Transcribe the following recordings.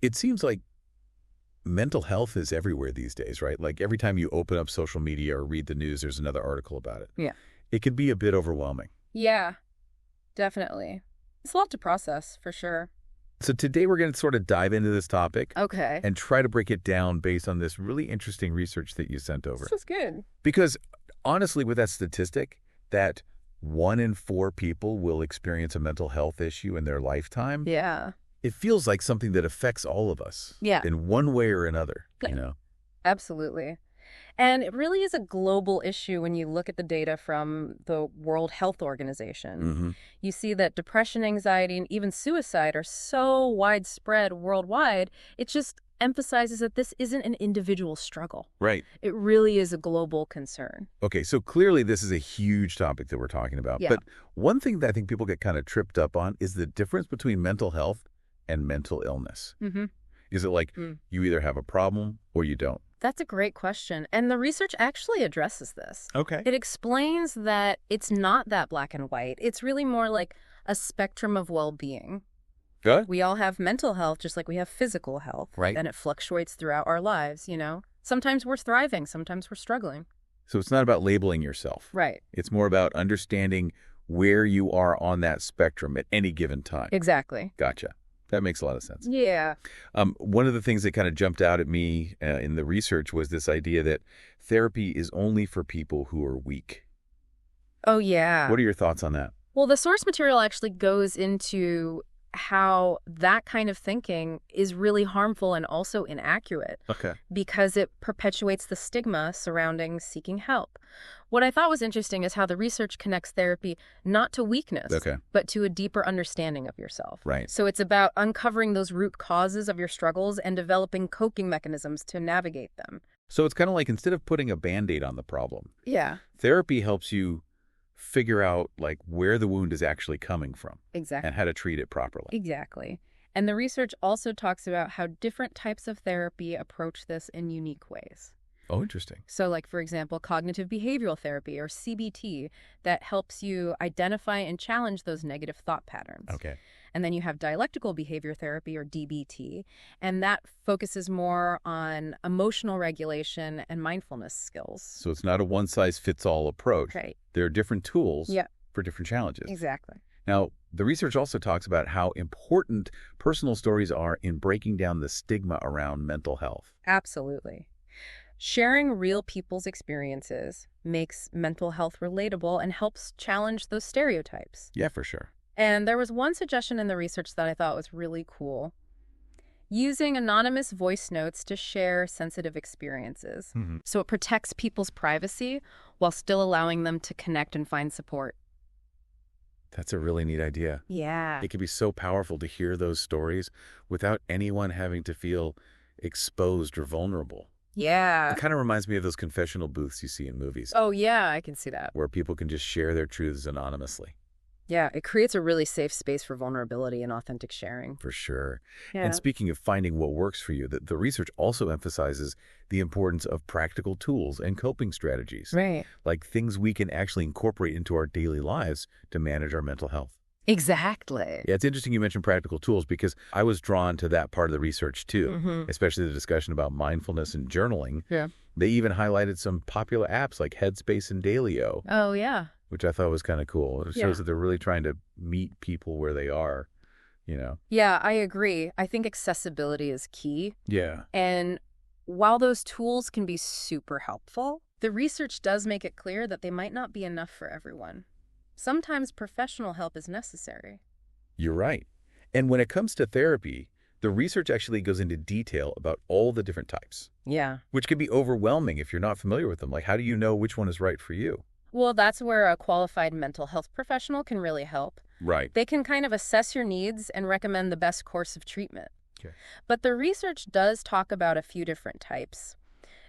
It seems like mental health is everywhere these days, right? Like every time you open up social media or read the news, there's another article about it. Yeah. It can be a bit overwhelming. Yeah, definitely. It's a lot to process, for sure. So today we're going to sort of dive into this topic Okay. and try to break it down based on this really interesting research that you sent over. This was good. Because honestly, with that statistic, that 1 in 4 people will experience a mental health issue in their lifetime, Yeah. it feels like something that affects all of us Yeah. in one way or another, you know? Absolutely. And it really is a global issue when you look at the data from the World Health Organization. Mm-hmm. You see that depression, anxiety, and even suicide are so widespread worldwide, it just emphasizes that this isn't an individual struggle. Right. It really is a global concern. Okay, so clearly this is a huge topic that we're talking about. Yeah. But one thing that I think people get kind of tripped up on is the difference between mental health and mental illness. Mm-hmm. Is it like you either have a problem or you don't? That's a great question. And the research actually addresses this. Okay. It explains that it's not that black and white. It's really more like a spectrum of well-being. Good. We all have mental health just like we have physical health. Right. And it fluctuates throughout our lives, you know? Sometimes we're thriving, sometimes we're struggling. So it's not about labeling yourself. Right. It's more about understanding where you are on that spectrum at any given time. Exactly. Gotcha. That makes a lot of sense. Yeah. One of the things that kind of jumped out at me in the research was this idea that therapy is only for people who are weak. Oh, yeah. What are your thoughts on that? Well, the source material actually goes into how that kind of thinking is really harmful and also inaccurate. Okay. Because it perpetuates the stigma surrounding seeking help. What I thought was interesting is how the research connects therapy not to weakness, but to a deeper understanding of yourself. Right. So it's about uncovering those root causes of your struggles and developing coping mechanisms to navigate them. So it's kind of like instead of putting a Band-Aid on the problem, Yeah. therapy helps you figure out like where the wound is actually coming from. Exactly. And how to treat it properly. Exactly. And the research also talks about how different types of therapy approach this in unique ways. Oh, interesting. So like, for example, cognitive behavioral therapy or CBT that helps you identify and challenge those negative thought patterns. Okay. And then you have dialectical behavior therapy or DBT, and that focuses more on emotional regulation and mindfulness skills. So it's not a one-size-fits-all approach. Right. There are different tools Yeah. for different challenges. Exactly. Now, the research also talks about how important personal stories are in breaking down the stigma around mental health. Absolutely. Sharing real people's experiences makes mental health relatable and helps challenge those stereotypes. Yeah, for sure. And there was one suggestion in the research that I thought was really cool. Using anonymous voice notes to share sensitive experiences. Mm-hmm. So it protects people's privacy while still allowing them to connect and find support. That's a really neat idea. Yeah. It can be so powerful to hear those stories without anyone having to feel exposed or vulnerable. Yeah. It kind of reminds me of those confessional booths you see in movies. Oh, yeah, I can see that. Where people can just share their truths anonymously. Yeah, it creates a really safe space for vulnerability and authentic sharing. For sure. Yeah. And speaking of finding what works for you, the research also emphasizes the importance of practical tools and coping strategies. Right. Like things we can actually incorporate into our daily lives to manage our mental health. Exactly. Yeah, it's interesting you mentioned practical tools because I was drawn to that part of the research too, especially the discussion about mindfulness and journaling. Yeah. They even highlighted some popular apps like Headspace and Dailyo, Oh, yeah. which I thought was kind of cool. It shows that they're really trying to meet people where they are, you know. Yeah, I agree. I think accessibility is key. Yeah. And while those tools can be super helpful, the research does make it clear that they might not be enough for everyone. Sometimes professional help is necessary. You're right. And when it comes to therapy, the research actually goes into detail about all the different types, Yeah. which can be overwhelming if you're not familiar with them. Like, how do you know which one is right for you? Well, that's where a qualified mental health professional can really help. Right. They can kind of assess your needs and recommend the best course of treatment. Okay. But the research does talk about a few different types.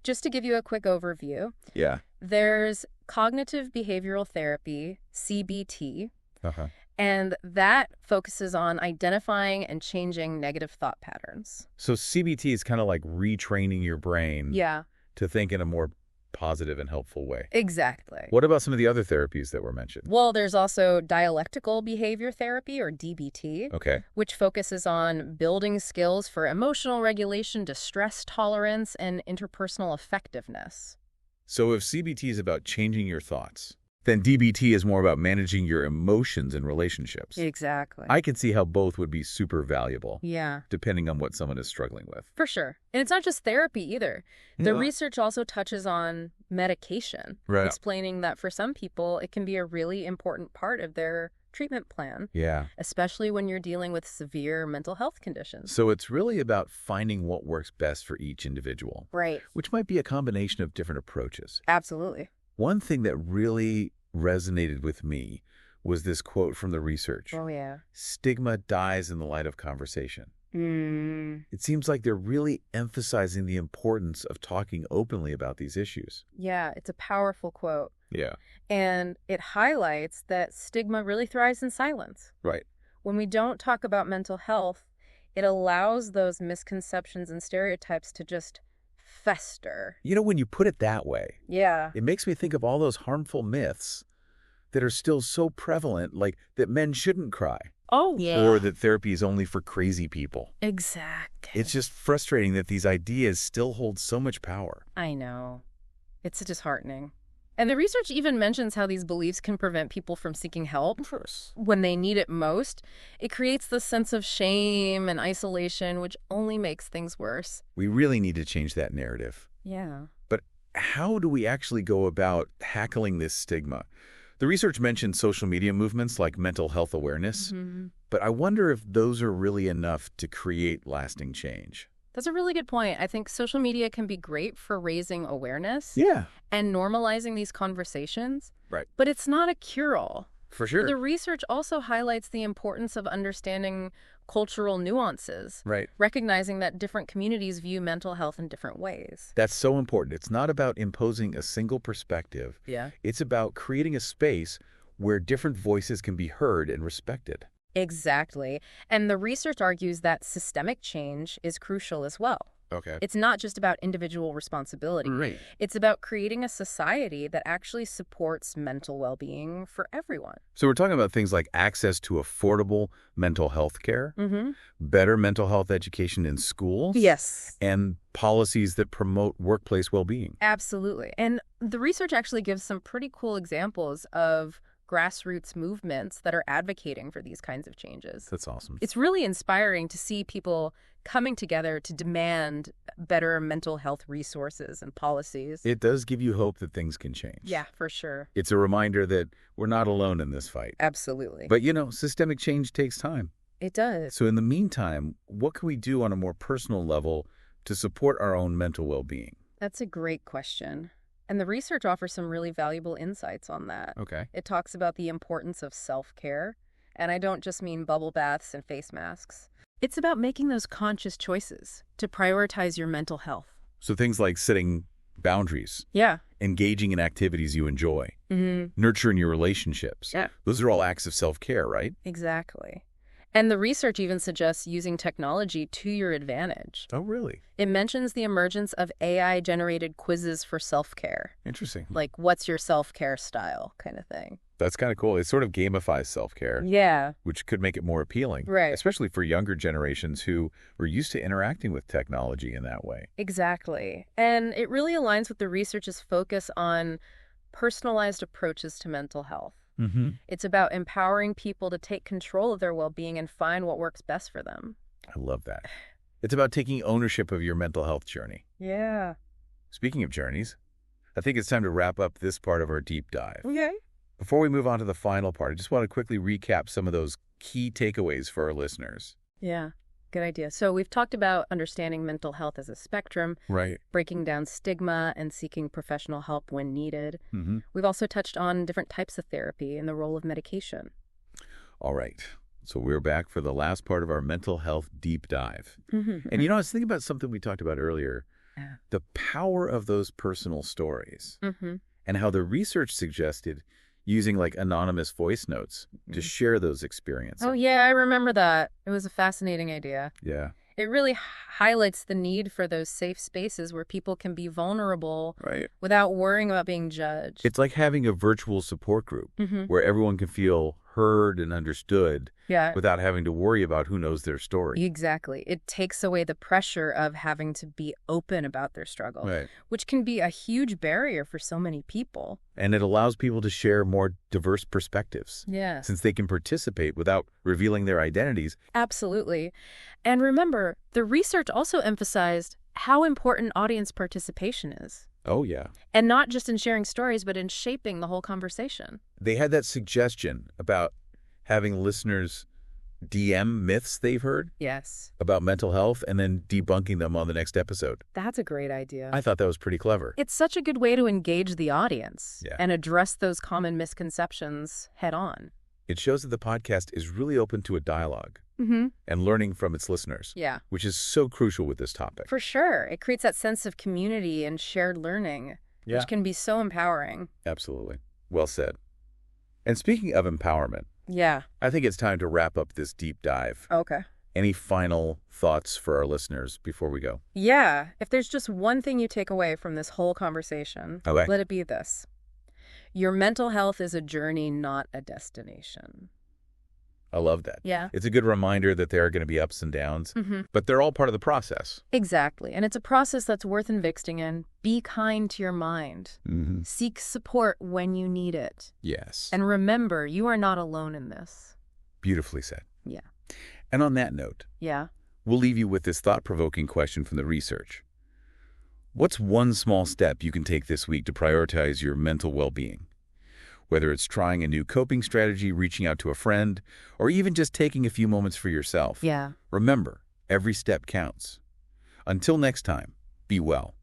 Just to give you a quick overview, Yeah. there's cognitive behavioral therapy, CBT, Uh-huh. and that focuses on identifying and changing negative thought patterns. So CBT is kind of like retraining your brain Yeah. to think in a more positive and helpful way. Exactly. What about some of the other therapies that were mentioned? Well, there's also dialectical behavior therapy, or DBT, Okay. which focuses on building skills for emotional regulation, distress tolerance, and interpersonal effectiveness. So if CBT is about changing your thoughts, then DBT is more about managing your emotions and relationships. Exactly. I can see how both would be super valuable. Yeah. Depending on what someone is struggling with. For sure. And it's not just therapy either. The Yeah. research also touches on medication, Right. explaining that for some people, it can be a really important part of their treatment plan, Yeah. especially when you're dealing with severe mental health conditions. So it's really about finding what works best for each individual, Right. which might be a combination of different approaches. Absolutely. One thing that really resonated with me was this quote from the research. Oh, yeah. Stigma dies in the light of conversation. Mm. It seems like they're really emphasizing the importance of talking openly about these issues. Yeah, it's a powerful quote. Yeah. And it highlights that stigma really thrives in silence. Right. When we don't talk about mental health, it allows those misconceptions and stereotypes to just fester. You know, when you put it that way, Yeah. it makes me think of all those harmful myths that are still so prevalent, like that men shouldn't cry. Oh, yeah. Or that therapy is only for crazy people. Exactly. It's just frustrating that these ideas still hold so much power. I know. It's disheartening. And the research even mentions how these beliefs can prevent people from seeking help when they need it most. It creates this sense of shame and isolation, which only makes things worse. We really need to change that narrative. Yeah. But how do we actually go about tackling this stigma? The research mentioned social media movements like mental health awareness, but I wonder if those are really enough to create lasting change. That's a really good point. I think social media can be great for raising awareness Yeah. and normalizing these conversations. Right. But it's not a cure-all. For sure. The research also highlights the importance of understanding cultural nuances, Right. recognizing that different communities view mental health in different ways. That's so important. It's not about imposing a single perspective. Yeah. It's about creating a space where different voices can be heard and respected. Exactly. And the research argues that systemic change is crucial as well. Okay. It's not just about individual responsibility. Right. It's about creating a society that actually supports mental well-being for everyone. So we're talking about things like access to affordable mental health care, better mental health education in schools, Yes. and policies that promote workplace well-being. Absolutely. And the research actually gives some pretty cool examples of grassroots movements that are advocating for these kinds of changes. That's awesome. It's really inspiring to see people coming together to demand better mental health resources and policies. It does give you hope that things can change. Yeah, for sure. It's a reminder that we're not alone in this fight. Absolutely. But, you know, systemic change takes time. It does. So in the meantime, what can we do on a more personal level to support our own mental well-being? That's a great question. And the research offers some really valuable insights on that. Okay. It talks about the importance of self-care. And I don't just mean bubble baths and face masks. It's about making those conscious choices to prioritize your mental health. So things like setting boundaries, Yeah. engaging in activities you enjoy, nurturing your relationships. Yeah. Those are all acts of self-care, right? Exactly. And the research even suggests using technology to your advantage. Oh, really? It mentions the emergence of AI-generated quizzes for self-care. Interesting. Like, what's your self-care style kind of thing. That's kind of cool. It sort of gamifies self-care, Yeah. which could make it more appealing. Right. Especially for younger generations who were used to interacting with technology in that way. Exactly. And it really aligns with the research's focus on personalized approaches to mental health. It's about empowering people to take control of their well-being and find what works best for them. I love that. It's about taking ownership of your mental health journey. Yeah. Speaking of journeys, I think it's time to wrap up this part of our deep dive. Okay. Before we move on to the final part, I just want to quickly recap some of those key takeaways for our listeners. Yeah. Good idea. So we've talked about understanding mental health as a spectrum, Right. breaking down stigma and seeking professional help when needed. Mm-hmm. We've also touched on different types of therapy and the role of medication. All right. So we're back for the last part of our mental health deep dive. Mm-hmm. And, you know, I was thinking about something we talked about earlier, Yeah. the power of those personal stories Mm-hmm. and how the research suggested using like anonymous voice notes to share those experiences. Oh, yeah, I remember that. It was a fascinating idea. Yeah. It really highlights the need for those safe spaces where people can be vulnerable Right. without worrying about being judged. It's like having a virtual support group where everyone can feel heard and understood Yeah, without having to worry about who knows their story. exactly. It takes away the pressure of having to be open about their struggle, Right. which can be a huge barrier for so many people. And it allows people to share more diverse perspectives Yes. since they can participate without revealing their identities. Absolutely. And remember, the research also emphasized how important audience participation is. Oh, yeah. And not just in sharing stories, but in shaping the whole conversation. They had that suggestion about having listeners DM myths they've heard Yes. about mental health and then debunking them on the next episode. That's a great idea. I thought that was pretty clever. It's such a good way to engage the audience Yeah. and address those common misconceptions head on. It shows that the podcast is really open to a dialogue Mm-hmm. and learning from its listeners, Yeah, which is so crucial with this topic. for sure. It creates that sense of community and shared learning, Yeah, which can be so empowering. absolutely. Well said. And speaking of empowerment, Yeah. I think it's time to wrap up this deep dive. Okay. Any final thoughts for our listeners before we go? Yeah. If there's just one thing you take away from this whole conversation, Okay. let it be this. Your mental health is a journey, not a destination. I love that. Yeah. It's a good reminder that there are going to be ups and downs, but they're all part of the process. Exactly. And it's a process that's worth investing in. Be kind to your mind. Seek support when you need it. Yes. And remember, you are not alone in this. Beautifully said. Yeah. And on that note, Yeah. we'll leave you with this thought-provoking question from the research. What's one small step you can take this week to prioritize your mental well-being? Whether it's trying a new coping strategy, reaching out to a friend, or even just taking a few moments for yourself. Yeah. Remember, every step counts. Until next time, be well.